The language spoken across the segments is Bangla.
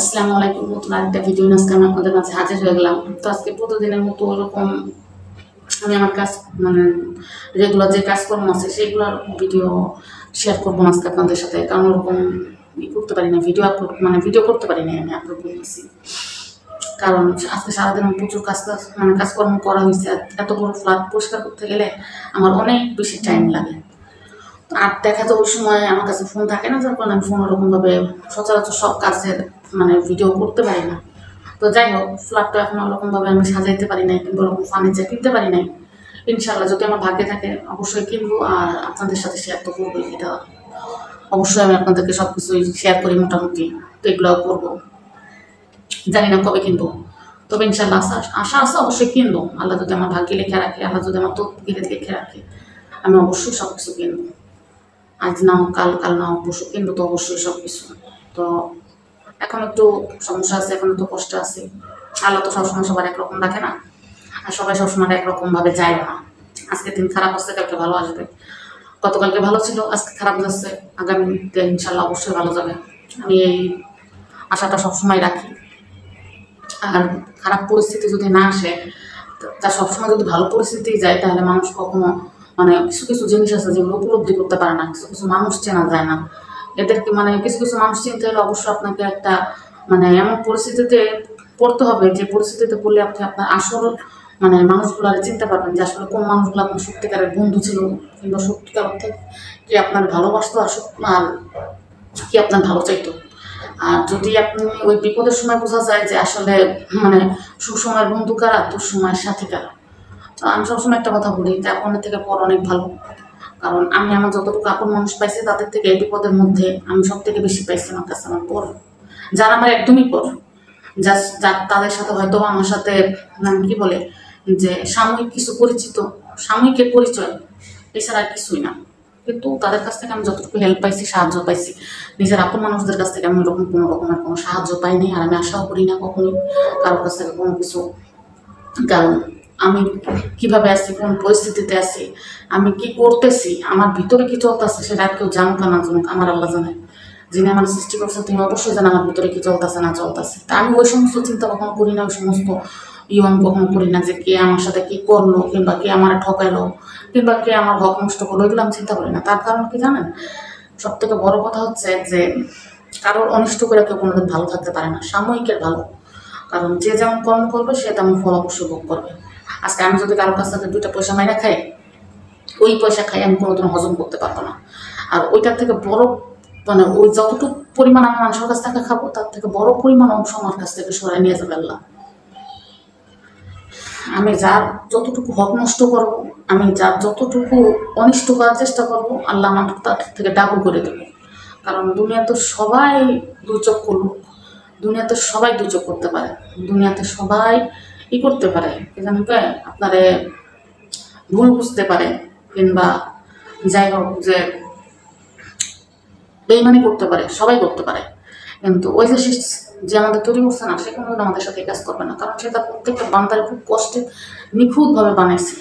আসসালামু আলাইকুম। নতুন আরেকটা ভিডিও নিয়ে আজকে আমি আপনাদের মাঝে হাজির হয়ে গেলাম। তো আজকে প্রতিদিনের মতো ওরকম আমি আমার কাজ মানে রেগুলার যে কাজকর্ম আছে সেগুলোর ভিডিও শেয়ার করবো না আজকে আপনাদের সাথে, কারণ ওরকম করতে পারি না, ভিডিও আপলোড ভিডিও করতে পারি না, আমি আপলোড করতেছি কারণ আজকে সারাদিন প্রচুর কাজকর্ম করা হয়েছে। এত বড় ফ্ল্যাট পরিষ্কার করতে গেলে আমার অনেক বেশি টাইম লাগে। আর দেখা যায় ওই সময় আমার কাছে ফোন থাকে না, যার কারণে আমি ফোন ওরকমভাবে সচরাচর সব কাজের ভিডিও করতে পারি না। তো যাই হোক, ফ্ল্যাটটা এখন ওরকমভাবে আমি সাজাইতে পারি নাই, কিংবা ওরকম ফার্নিচার কিনতে পারি নাই। ইনশাল্লাহ যদি আমার ভাগ্যে থাকে অবশ্যই কিনবো, আর আপনাদের সাথে শেয়ার তো করবো। এটা অবশ্যই আমি আপনাদেরকে সব কিছুই শেয়ার করি মোটামুটি, তো এগুলোও করবো। জানি না কবে কিনবো, তবে ইনশাল্লাহ আশা আছে অবশ্যই কিনবো। আল্লাহ যদি আমার ভাগ্যে লিখে রাখে, আল্লাহ যদি আমার তকদিরে লিখে রাখে, আমি অবশ্যই সব কিছু কিনবো। আজ নাও কাল নাও পরশু কিনবো তো অবশ্যই সব কিছু। তো এখন একটু সমস্যা আছে, এখন একটু কষ্ট আছে। আল্লাহ তো সবসময় সবার একরকম রাখে না, আর সবাই সবসময় একরকমভাবে যায় না। আজকে দিন খারাপ আসছে, কালকে ভালো আসবে। গতকালকে ভালো ছিল, আজকে খারাপ যাচ্ছে, আগামীতে ইনশাল্লাহ অবশ্যই ভালো যাবে। আমি এই আশাটা সবসময় রাখি। আর খারাপ পরিস্থিতি যদি না আসে, তা সবসময় যদি ভালো পরিস্থিতি যায়, তাহলে মানুষ কখনো কিছু কিছু জিনিস আছে যেগুলো উপলব্ধি করতে পারে না, কিছু কিছু মানুষ চেনা যায় না। এদেরকে কিছু কিছু মানুষ চিনতে হলে অবশ্যই আপনাকে একটা এমন পরিস্থিতিতে পড়তে হবে, যে পরিস্থিতিতে পড়লে আপনি আপনার আসল মানুষগুলো চিনতে পারবেন, যে আসলে কোন মানুষগুলো আপনার সত্যিকারের বন্ধু ছিল, কিংবা সত্যিকার অর্থে কি আপনার ভালোবাসতো, আর কি আপনার ভালো চাইতো। আর যদি আপনি ওই বিপদের সময় বোঝা যায় যে আসলে সুসময়ের বন্ধু কারা, দুঃসময়ের সাথী কারা। তো আমি সবসময় একটা কথা বলি যে আপনের থেকে পর অনেক ভালো। কারণ আমি আমার যতটুকু আপন মানুষ পাইছি, তাদের থেকে এই বিপদের মধ্যে আমি সব থেকে বেশি পাইছি আমার কাছে আমার পর, যারা আমার একদমই পর, তাদের সাথে হয়তো আমার সাথে কি বলে যে সাময়িক কিছু পরিচিত, সাময়িকের পরিচয়, এছাড়া আর কিছুই না। কিন্তু তাদের কাছ থেকে আমি যতটুকু হেল্প পাইছি, সাহায্য পাইছি, নিজের আপন মানুষদের কাছ থেকে আমি এরকম কোনো রকমের কোনো সাহায্য পাইনি। আর আমি আশাও করি না কখনোই কারোর কাছ থেকে কোনো কিছু। কারণ আমি কিভাবে আছি, কোন পরিস্থিতিতে আছি, আমি কি করতেছি, আমার ভিতরে কি চলতেছে, সেটা আর কেউ জানুক না জানুক, আমার আল্লাহ জানে। যিনি আমার সৃষ্টি করছে তিনি অবশ্যই জানেন আমার ভিতরে কি চলতেছে না চলতেছে। তা আমি ওই সমস্ত চিন্তা কখনো করি না, ওই সমস্ত আমি কখনো করি না যে কে আমার সাথে কি করলো, কিংবা কে আমার ঠকাইলো, কিংবা কে আমার হক নষ্ট করলো, এগুলো আমি চিন্তা করি না। তার কারণ কি জানেন, সব থেকে বড় কথা হচ্ছে যে কারোর অনিষ্ট করে কেউ কোনোদিন ভালো থাকতে পারে না, সাময়িকের ভালো। কারণ যে যেমন কর্ম করবে সে তেমন ফল অবশ্যই ভোগ করবে। আজকে আমি যদি কারোর কাছ থেকে 2টা পয়সা মাইরা খাই, ওই পয়সা খাই আমি কোনোদিন হজম করতে পারবো না। আর ওইটার থেকে বড় ওই যতটুকু পরিমাণ আমি মানুষের কাছ থেকে খাবো, তার থেকে বড় পরিমাণ অংশ আমার কাছ থেকে সরাই নিয়ে যাবে আল্লাহ। আমি যার যতটুকু হক নষ্ট করবো, আমি যার যতটুকু অনিষ্ট করার চেষ্টা করবো, আল্লাহ আমার তার থেকে ডাবল করে দেবো। কারণ দুনিয়াতে সবাই দুচোখ করুক, দুনিয়াতে সবাই দুচোখ করতে পারে, দুনিয়াতে সবাই করতে পারে, কি জানেন আপনারে ভুল বুঝতে পারে, কিংবা যাই হোক যে বেইমানি করতে পারে, সবাই করতে পারে। কিন্তু ওই যে আমাদের তৈরি করছে না, সে কোনোদিন আমাদের সাথে কাজ করবে না। কারণ সে তার প্রত্যেকটা বান্দারে খুব কষ্টে নিখুঁতভাবে বানাইছে।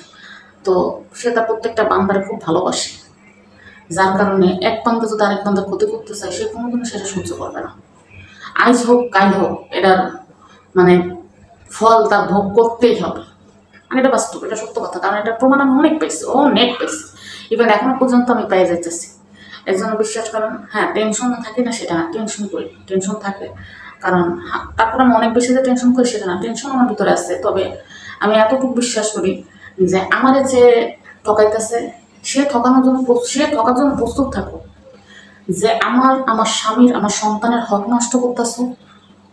তো সে তার প্রত্যেকটা বান্দারে খুব ভালোবাসে, যার কারণে এক বান্দা যদি আরেক বান্দার ক্ষতি করতে চায়, সে কোনোদিনও সেটা সহ্য করবে না। আজ হোক কাল হোক, এটার ফল তার ভোগ করতেই হবে। এটা বাস্তব, এটা সত্য কথা। কারণ এটা প্রমাণ আমি অনেক পাইছি, ইভেন এখনো পর্যন্ত আমি পাই যাইতেছি। একজনে বিশ্বাস করেন, হ্যাঁ টেনশন থাকে না সেটা না, টেনশন করি, টেনশন থাকে। কারণ তারপর আমি অনেক বেশি যে টেনশন করি সেটা না, টেনশন আমার ভিতরে আছে। তবে আমি এতটুকু বিশ্বাস করি যে আমার যে ঠকাইতেছে, সে ঠকার জন্য প্রস্তুত থাকো। যে আমার স্বামীর, আমার সন্তানের হক নষ্ট করতেছো,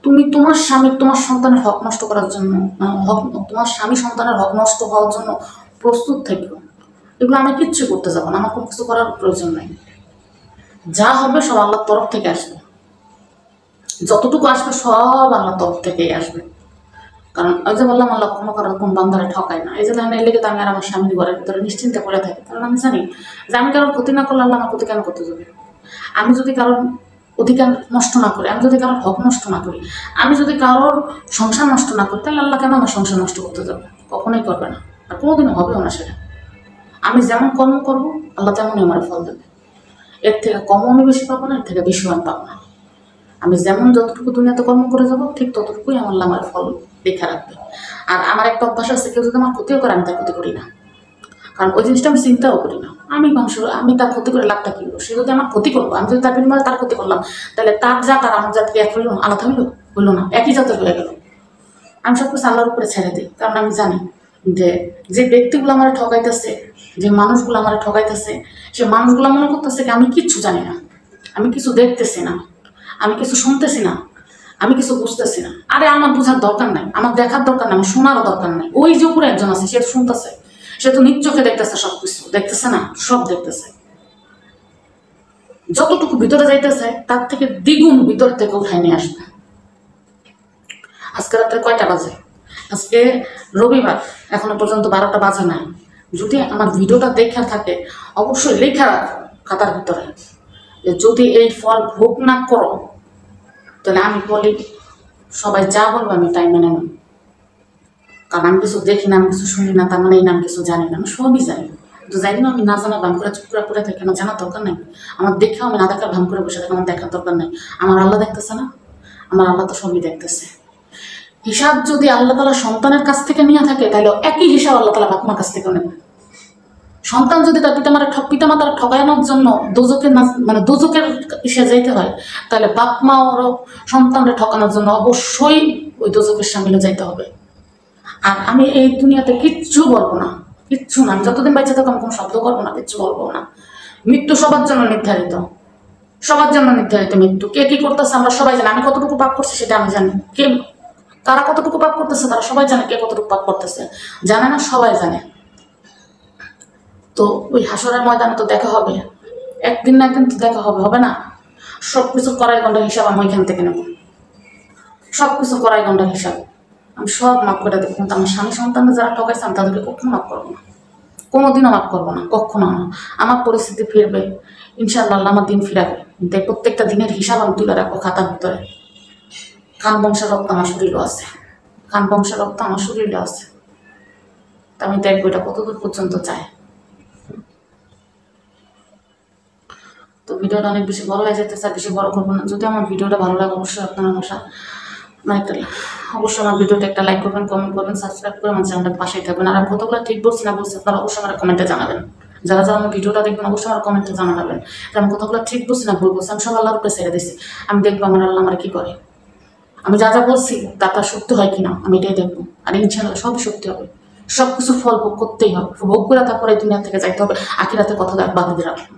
তুমি তোমার স্বামীর, তোমার সন্তানের হক নষ্ট করার জন্য, তোমার স্বামী সন্তানের হক নষ্ট হওয়ার জন্য প্রস্তুত থাকো। এগুলো আমি কিচ্ছু করতে যাবো না, আমার কোনো কিছু করার প্রয়োজন নেই। যা হবে সব আল্লাহর তরফ থেকে আসবে, যতটুকু আসবে সব আল্লাহর তরফ থেকেই আসবে। কারণ ওই যে বললাম, আল্লাহ কোনো কারণ কোন বান্দারে ঠকায় না। এই জন্য আমি লেগে তো আমি আর আমার স্বামীর ঘরের ভিতরে নিশ্চিন্তে করে থাকি। কারণ আমি জানি যে আমি কারোর ক্ষতি না করলে আল্লাহ আমার ক্ষতি কেন করতে যাবে। আমি যদি কারোর অধিকার নষ্ট না করি, আমি যদি কারোর হক নষ্ট না করি, আমি যদি কারোর সংসার নষ্ট না করি, তাহলে আল্লাহ কেন আমার সংসার নষ্ট করতে যাবে? কখনোই করবে না, আর কোনোদিনও হবেও না সেটা। আমি যেমন কর্ম করবো, আল্লাহ তেমনই আমার ফল দেবে। এর থেকে কমও আমি বেশি পাবো না, এর থেকে বেশিও আমি পাবো না। আমি যেমন যতটুকু দুনিয়াতে কর্ম করে যাবো ঠিক ততটুকুই আমার আমার ফল লেখা রাখবে। আর আমার একটা অভ্যাস আছে, কেউ যদি আমার ক্ষতিও করে আমি তার ক্ষতি করি না, কারণ ওই জিনিসটা আমি চিন্তাও করি না। আমি তার ক্ষতি করে লাভটা কি হলো? সে যদি আমার ক্ষতি করবো, আমি যদি তার বিনিময়ে তার ক্ষতি করলাম, তাহলে তার জাত আর আমার জাতকে এক হইলো? আলাদা হইলো না, একই জাতের হয়ে গেল। আমি সব কিছু আল্লাহর উপরে ছেড়ে দিই, কারণ আমি জানি যে ব্যক্তিগুলো আমার ঠকাইতেছে, যে মানুষগুলো আমার ঠকাইতেছে, সে মানুষগুলো মনে করতেছে কি আমি কিচ্ছু জানি না, আমি কিছু দেখতেছি না, আমি কিছু শুনতেছি না, আমি কিছু বুঝতেছি না। আরে আমার বোঝার দরকার নাই, আমার দেখার দরকার নাই, আমার শোনারও দরকার নাই। ওই যে উপরে একজন আছে, সে শুনতেছে, সে তো নিজ চোখে দেখতেছে, সব কিছু দেখতেছে না, সব দেখতেছে। যতটুকু ভিতরে যাইতেছে তার থেকে দ্বিগুণ ভিতর থেকে উঠাই নিয়ে আসবে। আজকে রাত্রে কয়টা বাজে? আজকে রবিবার, এখনো পর্যন্ত 12টা বাজে নাই। যদি আমার ভিডিওটা দেখা থাকে অবশ্যই লেখা রাখো খাতার ভিতরে, যে যদি এই ফল ভোগ না করো তাহলে আমি বলি সবাই যা বলবো আমি তাই মেনে নেব। কারণ আমি কিছু দেখি না, আমি কিছু শুনি না, তার মানে এই নাম কিছু জানি না, আমি সবই জানি। তো জানি না আমি না জানা ভান করে চুপ করে থাকি, আমার জানার দরকার নেই। আমার দেখেও আমি না দেখার ভান করে বসে থাকি, আমার দেখার দরকার নেই। আমার আল্লাহ দেখতেছে না? আমার আল্লাহ তো সবই দেখতেছে। হিসাব যদি আল্লাহ তালা সন্তানের কাছ থেকে নিয়ে থাকে তাহলে একই হিসাব আল্লাহ তালা বাপ মার কাছ থেকেও নেবে। সন্তান যদি তার পিতামাতার ঠকানোর জন্য দোজকের ইসে যাইতে হয়, তাহলে বাপ মা ওরও সন্তানকে ঠকানোর জন্য অবশ্যই ওই দোজকের সামিলে যাইতে হবে। আর আমি এই দুনিয়াতে কিচ্ছু বলবো না, কিচ্ছু না। আমি যতদিন বেঁচে থাকবো আমি কোনো শব্দ করবো না, কিচ্ছু বলবো না। মৃত্যু সবার জন্য নির্ধারিত, সবার জন্য নির্ধারিত মৃত্যু। কে কি করতেছে আমরা সবাই জানি। আমি কতটুকু পাপ করছি সেটা আমি জানি, তারা কতটুকু পাপ করতেছে তারা সবাই জানে, কে কতটুকু পাপ করতেছে জানে না, সবাই জানে। তো ওই হাসরের ময়দানে তো দেখা হবে, একদিন না একদিন তো দেখা হবে না? সব কিছু কড়াই গন্ডার হিসাব আমি ওইখান থেকে নেব, সব কিছু কড়াই গন্ডার হিসাব আমি সব মাফ করে দেবো। কিন্তু আমার স্বামী সন্তানরা যারা ঠকাইছে আমি তাদেরকে কখনো মাফ করবো না, কোনোদিনও মাফ করবো না, কখনো না। আমার পরিস্থিতি ফিরবে ইনশাআল্লাহ, আমার দিন ফিরাবে। কিন্তু প্রত্যেকটা দিনের হিসাব আমি তুলে রাখবো খাতার ভিতরে। খান বংশের রক্ত আমার শরীরও আছে, খান বংশের রক্ত আমার শরীরও আছে। তা আমি দেখবো এটা কতদূর পর্যন্ত চাই। তো ভিডিওটা অনেক বেশি বড় হয়ে যেতেছে, আর বেশি বড় করবো না। যদি আমার ভিডিওটা ভালো লাগে অবশ্যই আপনারা অবশ্যই আমার ভিডিওটা একটা লাইক করবেন, কমেন্ট করবেন, সাবস্ক্রাইব করে আমার চ্যানেলটার পাশেই থাকবেন। আর আমি কতগুলো ঠিক বলছি না বলছি আপনারা অবশ্যই আমার কমেন্টে জানাবেন। যারা যারা আমার ভিডিওটা দেখবেন অবশ্যই আমার কমেন্টে জানাবেন যে আমি কতগুলো ঠিক বলছি না ভুল বলছি। আমি সব আল্লাহর উপরে ছেড়ে দিচ্ছি, আমি দেখবো আমার আল্লাহ আমার কি করে। আমি যা যা বলছি তা সত্যি হয় কিনা আমি এটাই দেখবো। আর ইনশাআল্লাহ সবই সত্যি হবে, সব কিছু ফল ভোগ করতেই হবে, ভোগ করে তারপরে দুনিয়া থেকে যাইতে হবে। আখিরাতের কথা বাদ দিয়ে রাখবো।